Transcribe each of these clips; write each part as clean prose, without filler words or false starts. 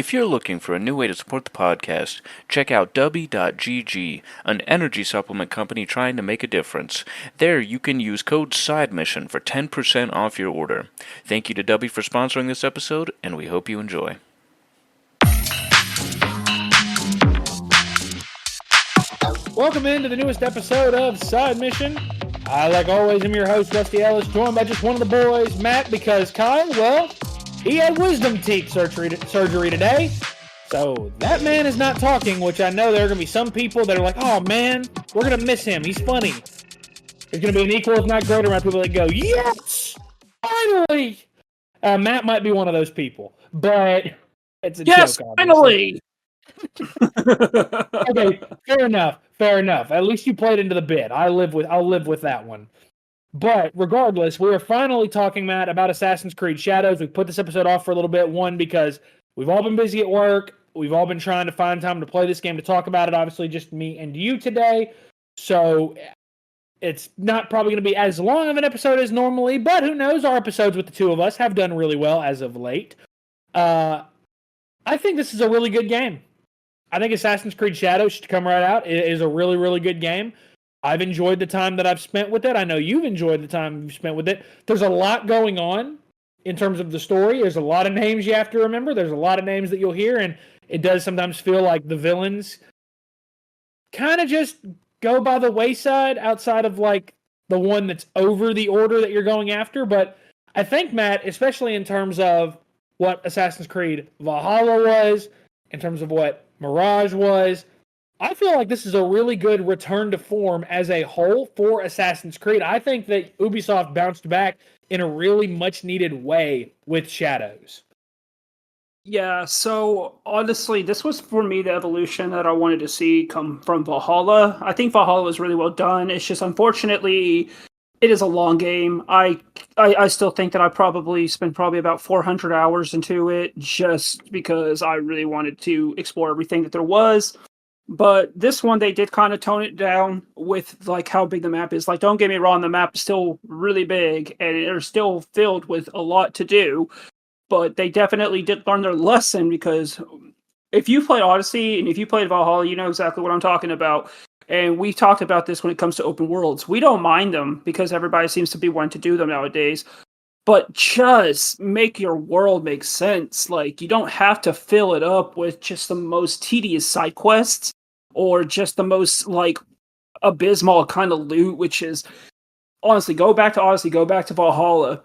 If you're looking for a new way to support the podcast, check out Dubby.gg, an energy supplement company trying to make a difference. There you can use code SIDEMISSION for 10% off your order. Thank you to Dubby for sponsoring this episode, and we hope you enjoy. Welcome into the newest episode of Side Mission. I, like always, am your host, Rusty Ellis, joined by just one of the boys, Matt, because Kyle, well, he had wisdom teeth surgery today. So that man is not talking, which I know there are going to be some people that are like, oh man, we're going to miss him. He's funny. There's going to be an equal, if not greater, amount of people that go, yes, finally. Matt might be one of those people, but it's a joke, obviously. Finally! Okay, fair enough. At least you played into the bit. I'll live with that one. But regardless, we are finally talking, Matt, about Assassin's Creed Shadows. We put this episode off for a little bit. One, because we've all been busy at work. We've all been trying to find time to play this game, to talk about it. Obviously, just me and you today. So it's not probably going to be as long of an episode as normally, but who knows? Our episodes with the two of us have done really well as of late. I think this is a really good game. I think Assassin's Creed Shadows should come right out. It is a really, really good game. I've enjoyed the time that I've spent with it. I know you've enjoyed the time you've spent with it. There's a lot going on in terms of the story. There's a lot of names you have to remember. There's a lot of names that you'll hear, and it does sometimes feel like the villains kind of just go by the wayside outside of like the one that's over the order that you're going after. But I think, Matt, especially in terms of what Assassin's Creed Valhalla was, in terms of what Mirage was, I feel like this is a really good return to form as a whole for Assassin's Creed. I think that Ubisoft bounced back in a really much needed way with Shadows. Yeah, so honestly, this was for me the evolution that I wanted to see come from Valhalla. I think Valhalla was really well done. It's just unfortunately it is a long game. I still think that I probably spent about 400 hours into it just because I really wanted to explore everything that there was. But this one, they did kind of tone it down with like how big the map is. Like, don't get me wrong, the map is still really big and it's still filled with a lot to do. But they definitely did learn their lesson, because if you played Odyssey and if you played Valhalla, you know exactly what I'm talking about. And we talked about this when it comes to open worlds. We don't mind them because everybody seems to be wanting to do them nowadays. But just make your world make sense. Like, you don't have to fill it up with just the most tedious side quests or just the most like abysmal kind of loot, which is honestly, go back to Odyssey, go back to Valhalla,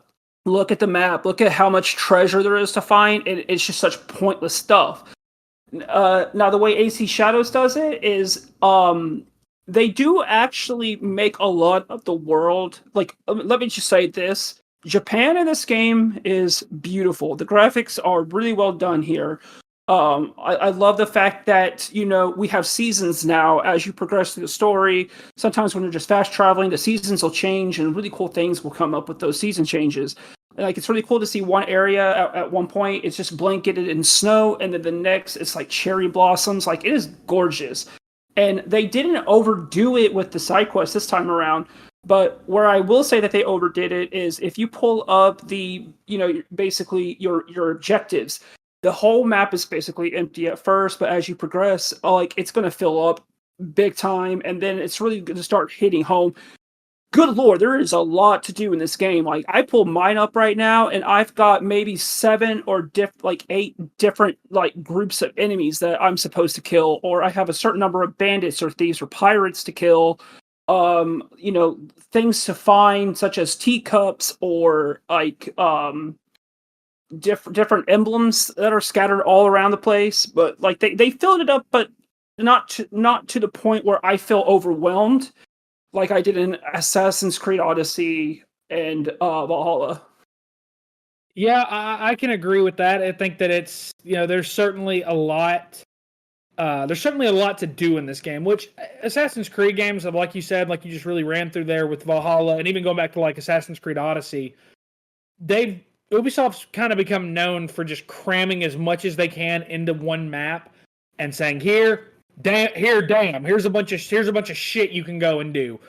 look at the map, look at how much treasure there is to find. It's just such pointless stuff. Now the way AC Shadows does it is they do actually make a lot of the world, like, let me just say this. Japan in this game is beautiful. The graphics are really well done here. I love the fact that, you know, we have seasons now as you progress through the story. Sometimes when you're just fast traveling, the seasons will change and really cool things will come up with those season changes. Like, it's really cool to see one area at one point, it's just blanketed in snow, and then the next, it's like cherry blossoms. Like, it is gorgeous. And they didn't overdo it with the side quests this time around. But where I will say that they overdid it is if you pull up the, you know, basically your objectives, the whole map is basically empty at first, but as you progress, like, it's going to fill up big time, and then it's really going to start hitting home. Good lord, there is a lot to do in this game. Like, I pulled mine up right now, and I've got maybe 7 or 8 different like groups of enemies that I'm supposed to kill, or I have a certain number of bandits or thieves or pirates to kill. You know, things to find such as teacups or like different emblems that are scattered all around the place. But like they filled it up, but not to the point where I feel overwhelmed like I did in Assassin's Creed Odyssey and Valhalla. Yeah, I can agree with that. I think that it's, you know, there's certainly a lot to do in this game, which Assassin's Creed games, like you said, like you just really ran through there with Valhalla, and even going back to like Assassin's Creed Odyssey, Ubisoft's kind of become known for just cramming as much as they can into one map and saying, here's a bunch of shit you can go and do.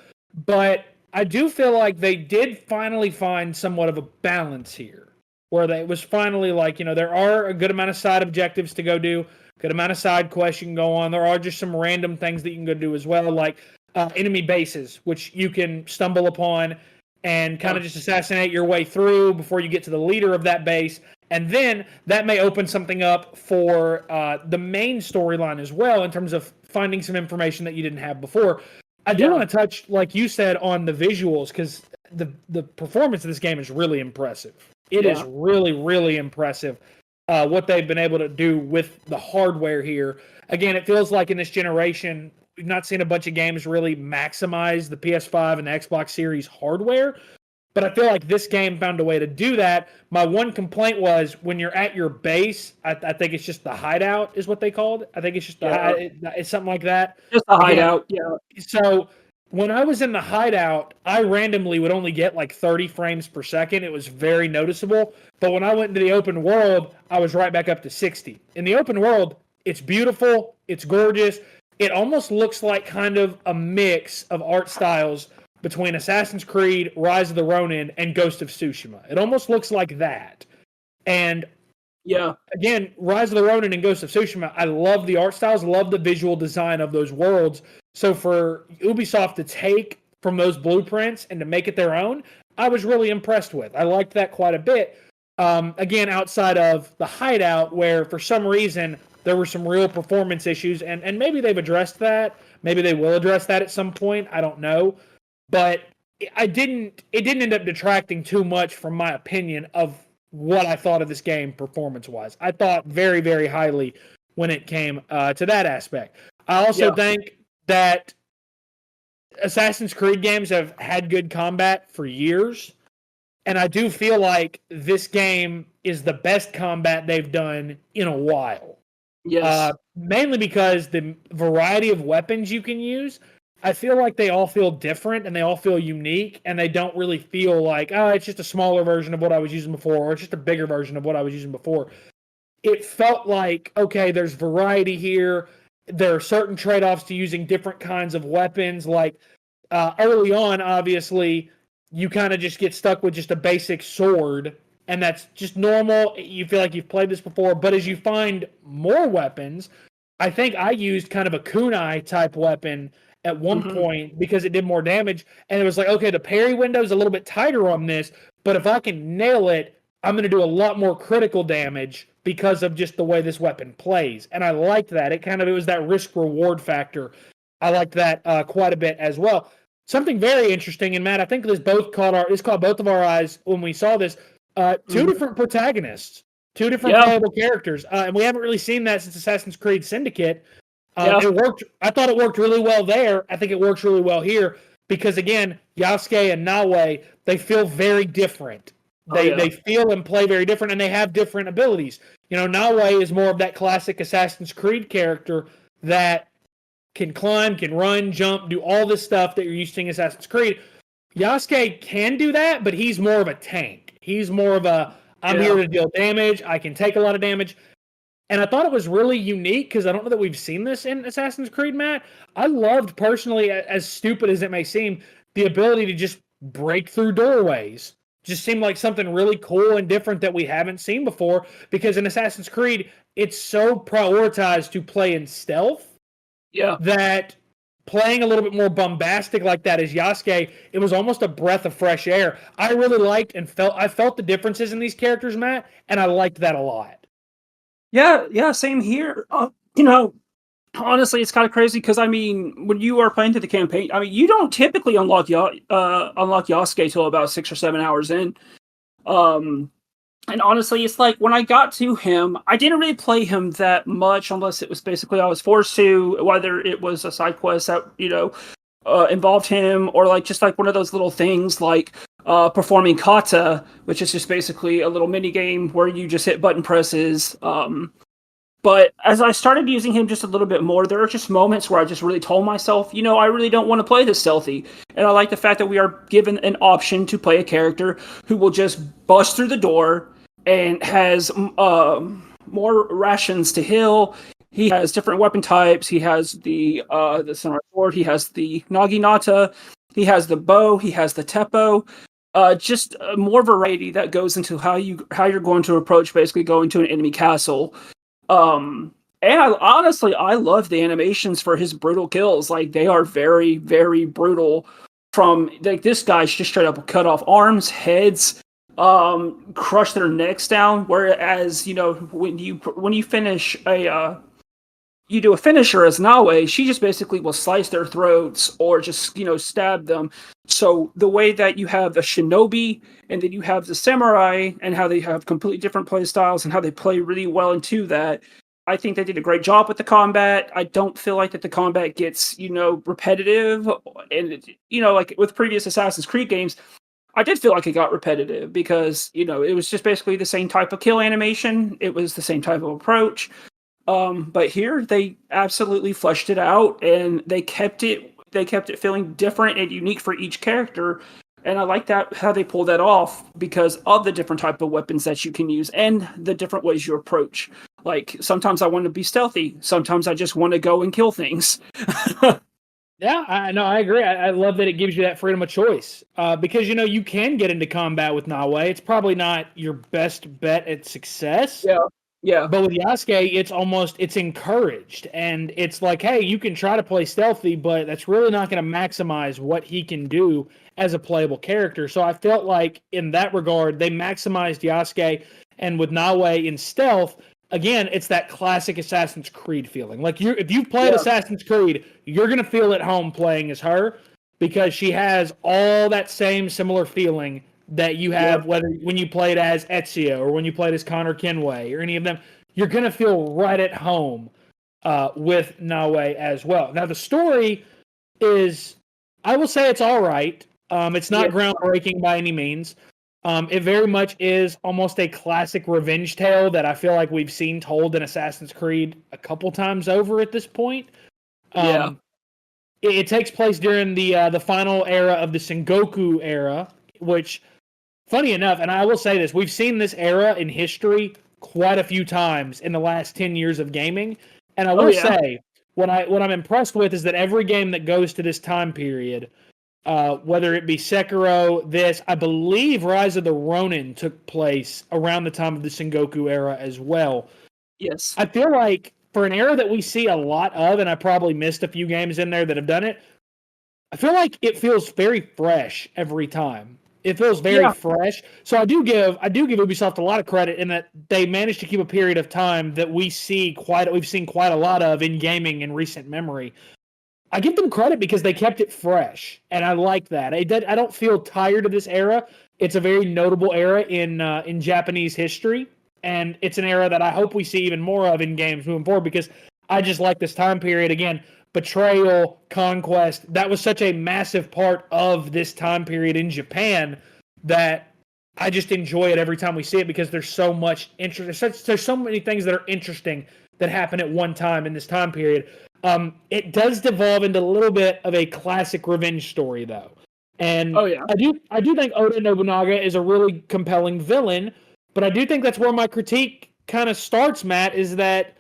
But I do feel like they did finally find somewhat of a balance here. where it was finally like, there are a good amount of side objectives to go do, good amount of side quests you can go on. There are just some random things that you can go do as well, like enemy bases, which you can stumble upon and kind of just assassinate your way through before you get to the leader of that base. And then that may open something up for the main storyline as well in terms of finding some information that you didn't have before. I do want to touch, like you said, on the visuals, because the performance of this game is really impressive. It is really, really impressive what they've been able to do with the hardware here. Again, it feels like in this generation, we've not seen a bunch of games really maximize the PS5 and the Xbox Series hardware, but I feel like this game found a way to do that. My one complaint was when you're at your base, I think it's just the hideout is what they called it. I think it's just it's something like that. Just the hideout, yeah. So when I was in the hideout, I randomly would only get like 30 frames per second. It was very noticeable. But when I went into the open world, I was right back up to 60. In the open world, it's beautiful. It's gorgeous. It almost looks like kind of a mix of art styles between Assassin's Creed, Rise of the Ronin, and Ghost of Tsushima. It almost looks like that. And again, Rise of the Ronin and Ghost of Tsushima, I love the art styles, love the visual design of those worlds. So for Ubisoft to take from those blueprints and to make it their own, I was really impressed with. I liked that quite a bit. Again, outside of the hideout, where for some reason there were some real performance issues, and maybe they've addressed that. Maybe they will address that at some point. I don't know. But it didn't end up detracting too much from my opinion of what I thought of this game performance-wise. I thought very, very highly when it came to that aspect. I also think that Assassin's Creed games have had good combat for years, and I do feel like this game is the best combat they've done in a while. Yes. Mainly because the variety of weapons you can use, I feel like they all feel different and they all feel unique, and they don't really feel like, it's just a smaller version of what I was using before, or it's just a bigger version of what I was using before. It felt like, okay, there's variety here. There are certain trade-offs to using different kinds of weapons. Like early on, obviously, you kind of just get stuck with just a basic sword, and that's just normal. You feel like you've played this before, but as you find more weapons, I think I used kind of a kunai type weapon at one point because it did more damage, and it was like, okay, the parry window is a little bit tighter on this, but if I can nail it, I'm going to do a lot more critical damage because of just the way this weapon plays. And I liked that. It was that risk-reward factor. I liked that quite a bit as well. Something very interesting, and Matt, I think this caught both of our eyes when we saw this. Two different protagonists, two different playable characters, and we haven't really seen that since Assassin's Creed Syndicate. It worked. I thought it worked really well there. I think it works really well here because, again, Yasuke and Naoe, they feel very different. They feel and play very different, and they have different abilities. Naoe is more of that classic Assassin's Creed character that can climb, can run, jump, do all this stuff that you're used to in Assassin's Creed. Yasuke can do that, but he's more of a tank. He's more of I'm here to deal damage. I can take a lot of damage. And I thought it was really unique because I don't know that we've seen this in Assassin's Creed, Matt. I loved, personally, as stupid as it may seem, the ability to just break through doorways. Just seemed like something really cool and different that we haven't seen before, because in Assassin's Creed, it's so prioritized to play in stealth that playing a little bit more bombastic like that as Yasuke, it was almost a breath of fresh air. I really liked and felt the differences in these characters, Matt, and I liked that a lot. Yeah, same here. Honestly, it's kind of crazy because when you are playing through the campaign, you don't typically unlock Yasuke till about 6 or 7 hours in. And honestly, it's like when I got to him, I didn't really play him that much unless it was basically I was forced to, whether it was a side quest that involved him, or like just like one of those little things like performing kata, which is just basically a little mini game where you just hit button presses. But as I started using him just a little bit more, there are just moments where I just really told myself, I really don't want to play this stealthy. And I like the fact that we are given an option to play a character who will just bust through the door and has more rations to heal. He has different weapon types. He has the samurai sword. He has the naginata. He has the bow. He has the teppo. just more variety that goes into how you're going to approach basically going to an enemy castle. And I love the animations for his brutal kills. Like they are very, very brutal. From like this guy's just straight up cut off arms, heads, crush their necks down. Whereas when you finish you do a finisher as Nawe, she just basically will slice their throats or just stab them. So the way that you have the shinobi and then you have the samurai and how they have completely different play styles and how they play really well into that, I think they did a great job with the combat. I don't feel like that the combat gets repetitive, and like with previous Assassin's Creed games, I did feel like it got repetitive because it was just basically the same type of kill animation. It was the same type of approach. But here they absolutely fleshed it out and they kept it feeling different and unique for each character. And I like that how they pull that off because of the different type of weapons that you can use and the different ways you approach. Like sometimes I want to be stealthy. Sometimes I just want to go and kill things. Yeah, I agree. I love that it gives you that freedom of choice because you can get into combat with Nawe. It's probably not your best bet at success. Yeah. But with Yasuke, it's encouraged. And it's like, hey, you can try to play stealthy, but that's really not going to maximize what he can do as a playable character. So I felt like in that regard, they maximized Yasuke. And with Nawe in stealth, again, it's that classic Assassin's Creed feeling. Like if you've played Assassin's Creed, you're going to feel at home playing as her because she has all that same similar feeling that you have whether when you played as Ezio or when you played as Connor Kenway or any of them. You're going to feel right at home with Nawe as well. Now, the story is, I will say it's all right. It's not groundbreaking by any means. It very much is almost a classic revenge tale that I feel like we've seen told in Assassin's Creed a couple times over at this point. It takes place during the final era of the Sengoku era, which, funny enough, and I will say this, we've seen this era in history quite a few times in the last 10 years of gaming. And I will say, what I'm impressed with is that every game that goes to this time period, whether it be Sekiro, I believe Rise of the Ronin took place around the time of the Sengoku era as well. Yes. I feel like for an era that we see a lot of, and I probably missed a few games in there that have done it, I feel like it feels very fresh every time. It feels very fresh. So I do give Ubisoft a lot of credit in that they managed to keep a period of time that we've seen quite a lot of in gaming in recent memory. I give them credit because they kept it fresh, and I like that. I don't feel tired of this era. It's a very notable era in Japanese history, and it's an era that I hope we see even more of in games moving forward because I just like this time period. Again, betrayal, conquest, that was such a massive part of this time period in Japan that I just enjoy it every time we see it because there's so much interest. There's so many things that are interesting that happen at one time in this time period. It does devolve into a little bit of a classic revenge story, though. And I do think Oda Nobunaga is a really compelling villain, but I do think that's where my critique kind of starts, Matt, is that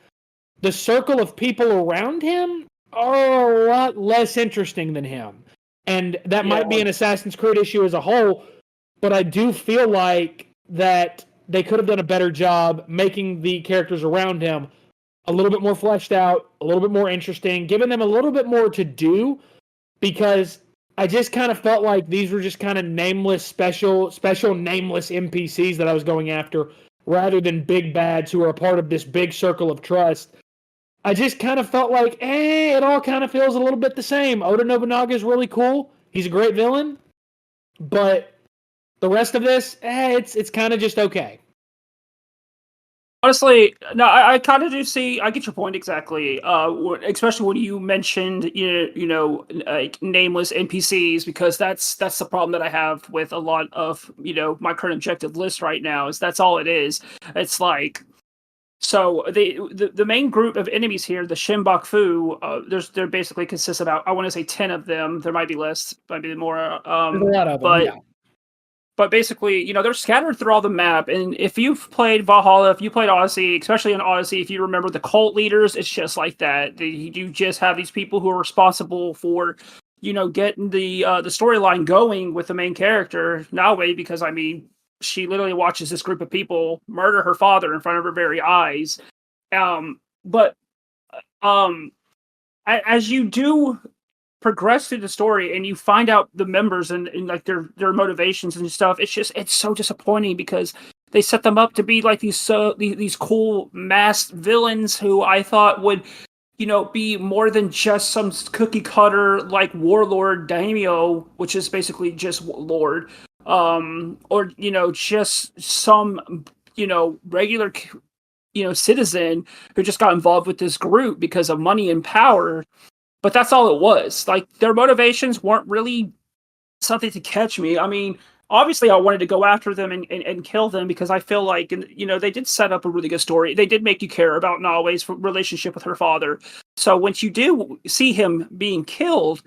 the circle of people around him are a lot less interesting than him. And that might be an Assassin's Creed issue as a whole, but I do feel like that they could have done a better job making the characters around him a little bit more fleshed out, a little bit more interesting, giving them a little bit more to do, because I just kind of felt like these were just kind of nameless, special nameless NPCs that I was going after, rather than big bads who are a part of this big circle of trust. I just kind of felt like, it all kind of feels a little bit the same. Oda Nobunaga is really cool. He's a great villain. But the rest of this, it's kind of just okay. Honestly, no, I kind of do see. I get your point exactly. Especially when you mentioned, like nameless NPCs, because that's the problem that I have with a lot of my current objective list right now. Is that's all it is. It's like, so the main group of enemies here, the Shinbaku, there basically consists of about, I want to say 10 of them. There might be less, might be more. There's a lot of them, yeah. But basically, they're scattered through all the map. And if you've played Valhalla, if you played Odyssey, especially in Odyssey, if you remember the cult leaders, it's just like that. You just have these people who are responsible for getting the storyline going with the main character Nawe, because I mean, she literally watches this group of people murder her father in front of her very eyes. But as you do progress through the story and you find out the members and like their motivations and stuff, it's so disappointing because they set them up to be like these cool masked villains who I thought would be more than just some cookie cutter like warlord daimyo, which is basically just lord, or just some regular citizen who just got involved with this group because of money and power. But that's all it was. Like, their motivations weren't really something to catch me. I mean, obviously I wanted to go after them and kill them because I feel like, they did set up a really good story. They did make you care about Nawe's relationship with her father. So once you do see him being killed,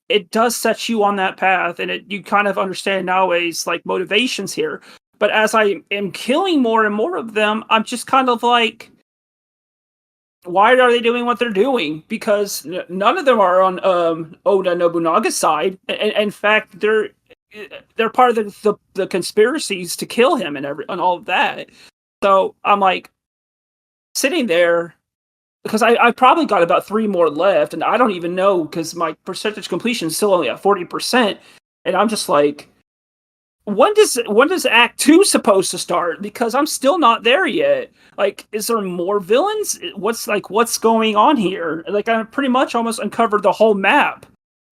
it does set you on that path, and you kind of understand Nawe's like motivations here. But as I am killing more and more of them, I'm just kind of like, why are they doing what they're doing? Because none of them are on Oda Nobunaga's side. In fact, they're part of the conspiracies to kill him and all of that. So I'm like sitting there because I probably got about 3 more left, and I don't even know because my percentage completion is still only at 40%, and I'm just like, when does Act 2 supposed to start? Because I'm still not there yet. Like, is there more villains? What's going on here? Like, I pretty much almost uncovered the whole map.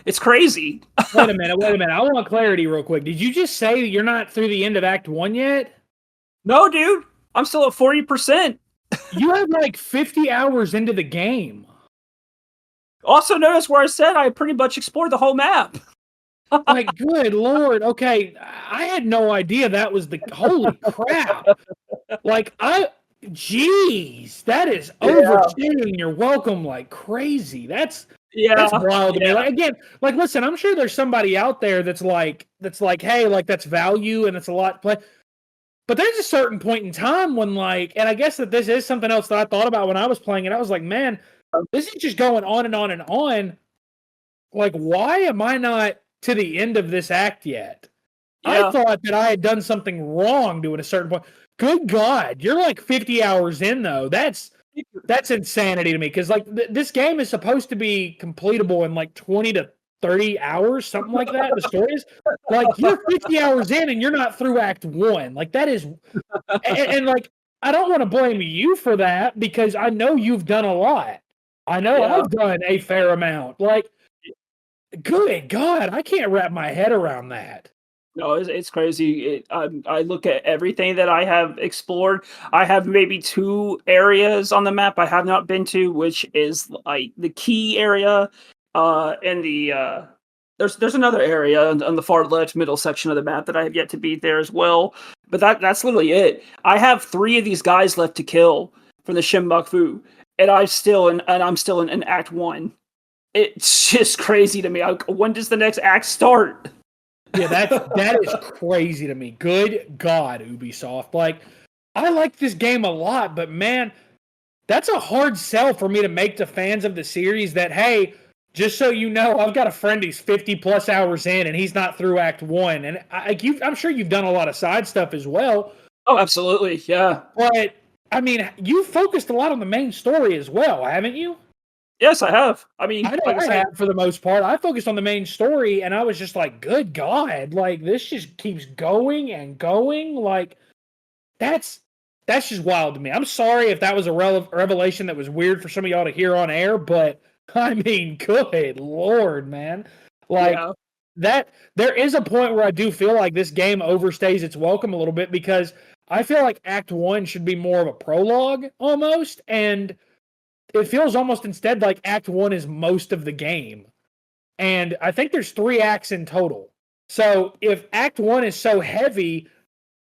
It's crazy. Wait a minute. I want clarity real quick. Did you just say you're not through the end of Act 1 yet? No, dude. I'm still at 40%. You have like 50 hours into the game. Also, notice where I said I pretty much explored the whole map. Like, good Lord. Okay, I had no idea that was the... Holy crap. Like, Jeez, that is overstating your welcome like crazy. That's wild to me. Like, again, like, listen, I'm sure there's somebody out there that's like, hey, like, that's value and it's a lot to play. But there's a certain point in time when, like, and I guess that this is something else that I thought about when I was playing it. I was like, man, this is just going on and on and on. Like, why am I not to the end of this act yet? I thought that I had done something wrong to at a certain point. Good God, you're like 50 hours in though. That's insanity to me because like this game is supposed to be completable in like 20 to 30 hours, something like that. The story is like you're 50 hours in and you're not through Act 1. Like that is, and like I don't want to blame you for that because I know you've done a lot. I know I've done a fair amount. Like, good God, I can't wrap my head around that. No, it's crazy. I look at everything that I have explored. I have maybe 2 areas on the map I have not been to, which is like the key area, and the there's another area on the far left middle section of the map that I have yet to beat there as well. But that's literally it. I have 3 of these guys left to kill from the Shinbaku, and I'm still in Act 1. It's just crazy to me. When does the next act start? Yeah, that is crazy to me. Good God, Ubisoft. Like, I like this game a lot, but man, that's a hard sell for me to make to fans of the series that, hey, just so you know, I've got a friend who's 50 plus hours in and he's not through Act 1. And I'm sure you've done a lot of side stuff as well. Oh, absolutely. Yeah. But, I mean, you focused a lot on the main story as well, haven't you? Yes, I have. I mean, I know I have for the most part. I focused on the main story, and I was just like, good God, like, this just keeps going and going. Like, that's just wild to me. I'm sorry if that was a revelation that was weird for some of y'all to hear on air, but, I mean, good Lord, man. Like, that there is a point where I do feel like this game overstays its welcome a little bit because I feel like Act 1 should be more of a prologue, almost, and it feels almost instead like Act 1 is most of the game. And I think there's 3 acts in total. So if Act 1 is so heavy,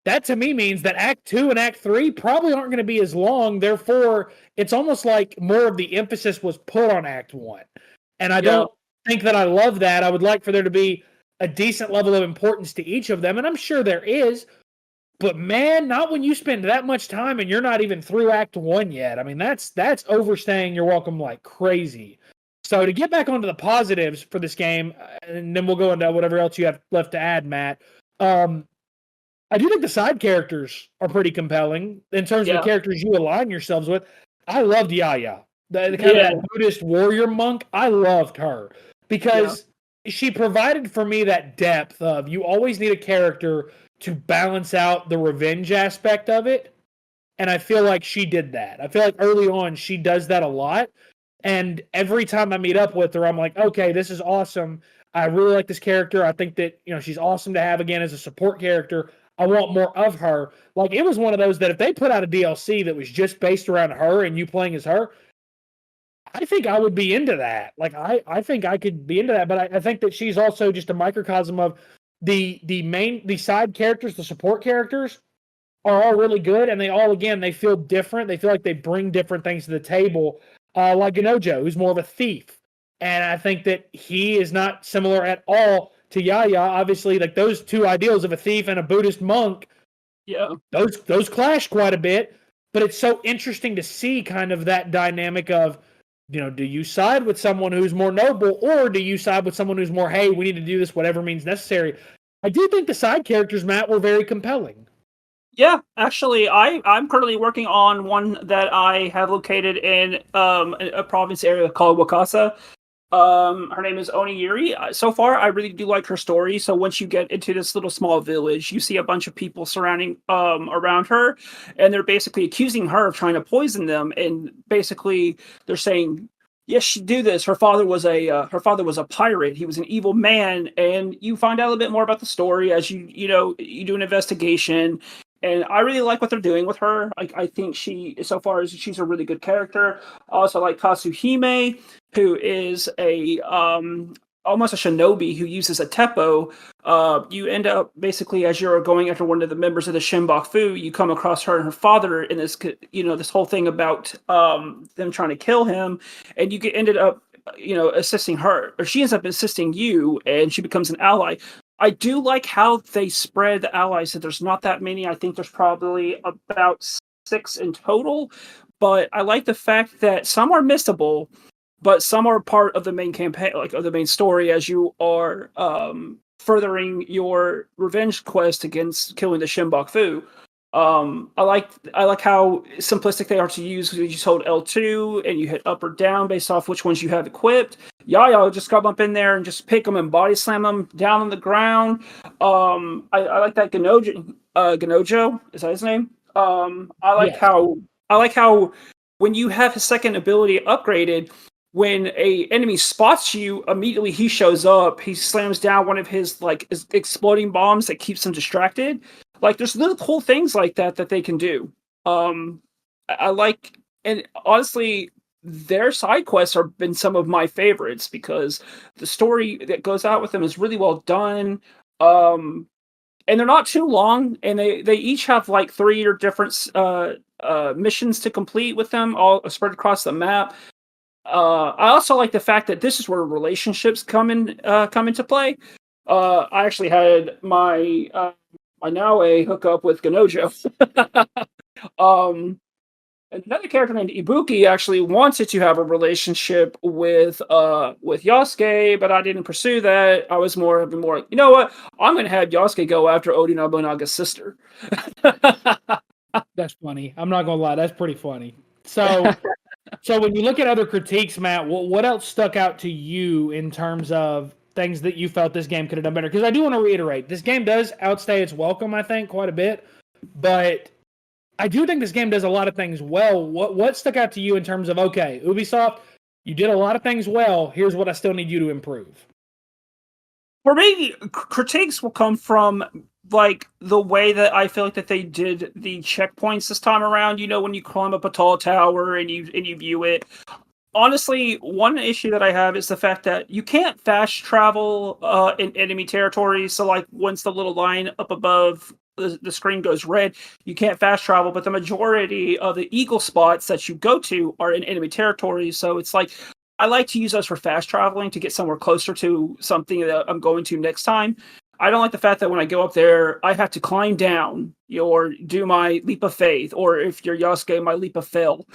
that to me means that Act 2 and Act 3 probably aren't going to be as long. Therefore, it's almost like more of the emphasis was put on Act 1. And I don't think that I love that. I would like for there to be a decent level of importance to each of them. And I'm sure there is. But man, not when you spend that much time and you're not even through Act 1 yet. I mean, that's overstaying your welcome like crazy. So to get back onto the positives for this game, and then we'll go into whatever else you have left to add, Matt. I do think the side characters are pretty compelling in terms of the characters you align yourselves with. I loved Yaya, the kind of that Buddhist warrior monk. I loved her because she provided for me that depth of you always need a character to balance out the revenge aspect of it. And I feel like she did that. I feel like early on she does that a lot. And every time I meet up with her, I'm like, okay, this is awesome. I really like this character. I think that, she's awesome to have again as a support character. I want more of her. Like, it was one of those that if they put out a DLC that was just based around her and you playing as her, I think I would be into that. Like, I think I could be into that. But I think that she's also just a microcosm of the side characters, the support characters are all really good. And they all, again, they feel different. They feel like they bring different things to the table. Like Ganojo, who's more of a thief. And I think that he is not similar at all to Yaya. Obviously, like those two ideals of a thief and a Buddhist monk, those clash quite a bit. But it's so interesting to see kind of that dynamic of, do you side with someone who's more noble, or do you side with someone who's more, hey, we need to do this, whatever means necessary? I do think the side characters, Matt, were very compelling. Yeah, actually, I'm currently working on one that I have located in a province area called Wakasa. Her name is Onigiri. So far, I really do like her story. So once you get into this little small village, you see a bunch of people surrounding around her, and they're basically accusing her of trying to poison them. And basically, they're saying, "Yes, she do this. Her father was a pirate. He was an evil man." And you find out a little bit more about the story as you do an investigation. And I really like what they're doing with her. I think she's a really good character. I also like Katsuhime, who is a almost a shinobi who uses a teppo. You end up basically, as you're going after one of the members of the Shinbaku, you come across her and her father in this this whole thing about them trying to kill him, and you ended up assisting her, or she ends up assisting you, and she becomes an ally. I do like how they spread the allies. So there's not that many. I think there's probably about 6 in total. But I like the fact that some are missable, but some are part of the main campaign, like of the main story, as you are furthering your revenge quest against killing the Shinbaku. I like how simplistic they are to use. You just hold L2 and you hit up or down based off which ones you have equipped. Yaya just come up in there and just pick them and body slam them down on the ground. I like that Ganojo, is that his name? I like how when you have his second ability upgraded, when a enemy spots you, immediately he shows up. He slams down one of his exploding bombs that keeps them distracted. Like, there's little cool things like that they can do. I like, and honestly, their side quests have been some of my favorites because the story that goes out with them is really well done. And they're not too long, and they each have like 3 or different missions to complete with them, all spread across the map. I also like the fact that this is where relationships come into play. I actually had my Naue hook up with Ganojo. Another character named Ibuki actually wanted to have a relationship with Yasuke, but I didn't pursue that. I was more, you know what? I'm going to have Yasuke go after Oda Nobunaga's sister. That's funny. I'm not going to lie. That's pretty funny. So when you look at other critiques, Matt, what else stuck out to you in terms of things that you felt this game could have done better? Because I do want to reiterate, this game does outstay its welcome, I think, quite a bit. But I do think this game does a lot of things well. What stuck out to you in terms of, okay, Ubisoft, you did a lot of things well. Here's what I still need you to improve. For me, critiques will come from like the way that I feel like that they did the checkpoints this time around. When you climb up a tall tower and you view it. Honestly, one issue that I have is the fact that you can't fast travel in enemy territory. So, like, once the little line up above the screen goes red, you can't fast travel. But the majority of the eagle spots that you go to are in enemy territory. So it's like, I like to use those for fast traveling to get somewhere closer to something that I'm going to next time. I don't like the fact that when I go up there, I have to climb down or do my leap of faith, or if you're Yasuke, my leap of fail.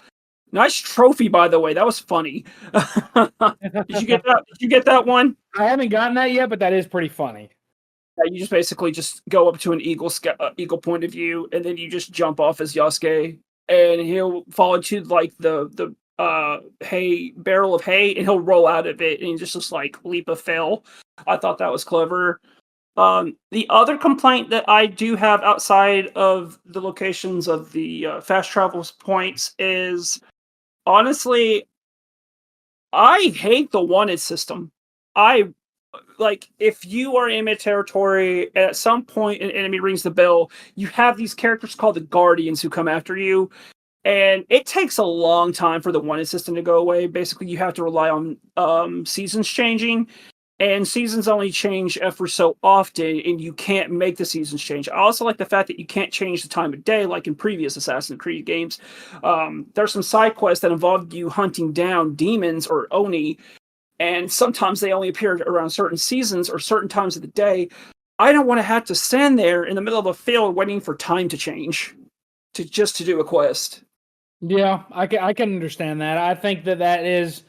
Nice trophy, by the way. That was funny. Did you get that? Did you get that one? I haven't gotten that yet, but that is pretty funny. You just basically just go up to an eagle point of view, and then you just jump off as Yasuke, and he'll fall into like the hay barrel of hay, and he'll roll out of it, and he just like leap of fail. I thought that was clever. The other complaint that I do have outside of the locations of the fast travel points is, honestly, I hate the wanted system. Like, if you are in enemy territory, at some point an enemy rings the bell, you have these characters called the Guardians who come after you, and it takes a long time for the wanted system to go away. Basically, you have to rely on seasons changing, and seasons only change every so often, and you can't make the seasons change. I also like the fact that you can't change the time of day like in previous Assassin's Creed games. There's some side quests that involve you hunting down demons or Oni, and sometimes they only appear around certain seasons or certain times of the day. I don't want to have to stand there in the middle of a field waiting for time to change to do a quest. Yeah, I can understand that. I think that is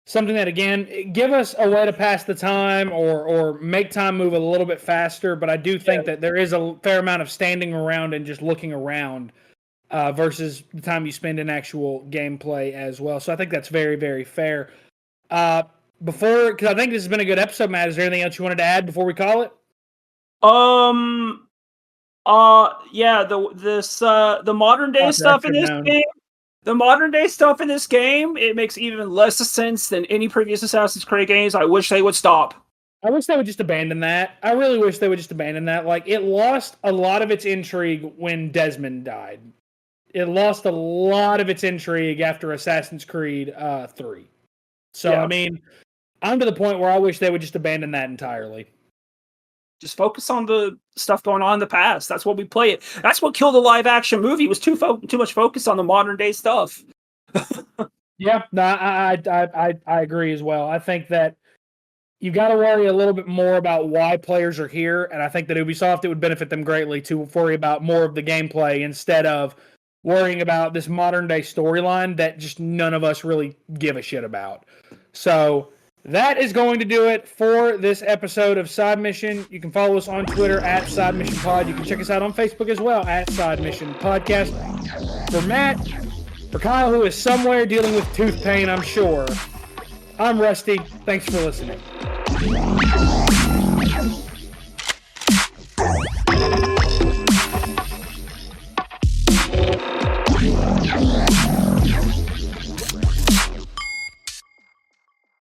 something that, again, give us a way to pass the time or make time move a little bit faster. But I do think that there is a fair amount of standing around and just looking around versus the time you spend in actual gameplay as well. So I think that's very, very fair. Because I think this has been a good episode, Matt. Is there anything else you wanted to add before we call it? Yeah, the modern day stuff in this game. The modern day stuff in this game, it makes even less sense than any previous Assassin's Creed games. I wish they would stop. I wish they would just abandon that. I really wish they would just abandon that. Like, it lost a lot of its intrigue when Desmond died. It lost a lot of its intrigue after Assassin's Creed 3. So, yeah. I mean, I'm to the point where I wish they would just abandon that entirely. Just focus on the stuff going on in the past. That's what we play it. That's what killed the live action movie. Was too much focus on the modern day stuff. Yeah, no, I agree as well. I think that you got to worry a little bit more about why players are here, and I think that Ubisoft, it would benefit them greatly to worry about more of the gameplay instead of worrying about this modern day storyline that just none of us really give a shit about. So that is going to do it for this episode of Side Mission. You can follow us on Twitter at Side Mission Pod. You can check us out on Facebook as well at Side Mission Podcast. For Matt, for Kyle, who is somewhere dealing with tooth pain, I'm sure, I'm Rusty. Thanks for listening.